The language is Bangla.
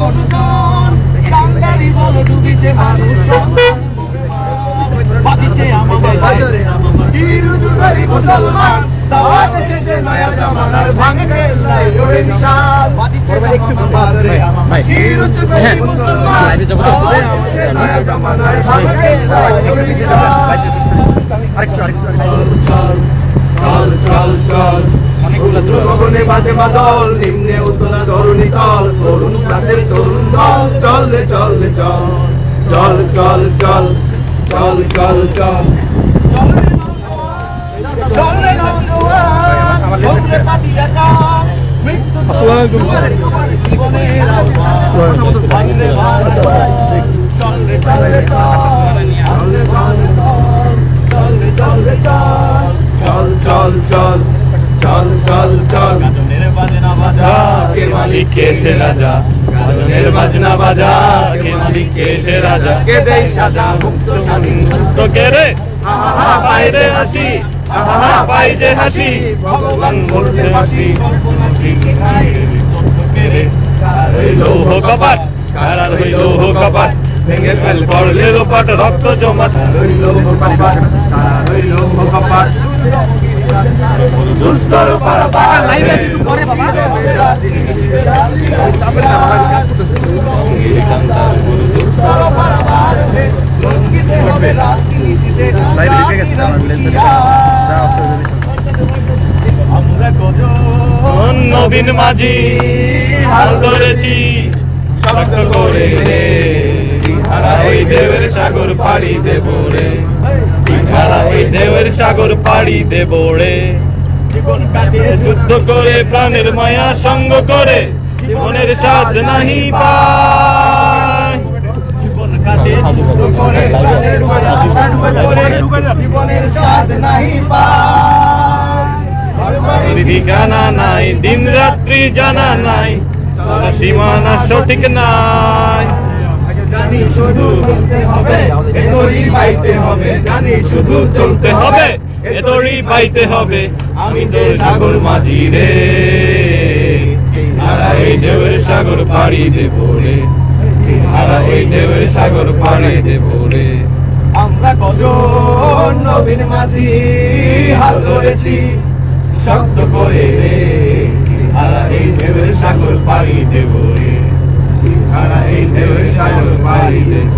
কোনজন কাঙ্গালি বলো ডুবিছে মানুষ বাদিছে আমার মুসলমান দাওয়াত এসেছে নয়া জামানার ভাঙে গেলাই ওরে নিশান বাদিছে একটু বাদরে আমার শিরুজুরি মুসলমান দাওয়াত এসেছে নয়া জামানার ভাঙে গেলাই ওরে নিশান আরেকটু চল চল চল চল অনেকগুলো গগনে বাজে মাদল নিম্নে উত্তরা ধরণী তল তরুণ প্রাতের তরুণ দল চল রে চল রে চল চল চল চল চল চল চল চল রে নওজোয়ান চল রে পাতিয়া কান মৃত্যু দুয়ারে দুয়ারে জীবনের আহ্বান চল রে চল রে চল রে চল রে চল চল চল চল চল চল চল গাজনের বাজনা বাজা কে মালিক কে সে রাজা গাজনের বাজনা বাজা কে মালিক কে সে রাজা কে দেই সাজা মুক্ত স্বাধীন মুক্ত কে রে আহা বাইরে হাসি আহা বাইরে হাসি ভগবান মূর্তে হাসি সর্বনাশী শিখাই মুক্ত কে রে কার হইলো কপাট কার হইলো কপাট ভেঙে ফেল পড়লে রোপাট রক্ত জমাট হইলো কপাট কার হইলো কপাট দুস্তর পারাপার লাইভ একটু করে বাবা দুস্তর পারাপার লঙ্গিতে হবে রাত্রি নিশিতে লাইভ লিখে গেছে আমার লেন্সে আমরা গজন নবীন মাঝি হাল ধরেছি শক্ত করে রে হারা ওই দেবের সাগর পাড়ি দেব রে হারা ওই দেবের সাগর পাড়ি দেব রে জীবন কাটিয়ে যুদ্ধ করে প্রাণের মায়া সঙ্গ করে জীবনের স্বাদ নাহি পায় জীবন কাটিয়ে যুদ্ধ করে প্রাণের মায়া সঙ্গ করে জীবনের স্বাদ নাহি পায় ঠিকানা নাই দিন রাত্রি জানা নাই সীমানা সঠিক নাই জানি শুধু চলতে হবে এতরি পাইতে হবে জানি শুধু চলতে হবে এতরি পাইতে হবে আমি তো সাগর মাঝি রে হারা এই ঢেউয়ের সাগর পাড়ি দেব রে হারা এই ঢেউয়ের সাগর পাড়ি দেব রে আমরা কজন নবীন মাঝি হাল ধরেছি শক্ত করে রে হারা এই ঢেউয়ের সাগর পাড়ি দেব রে হারা এই ঢেউয়ের সাগর পাড়ি দেব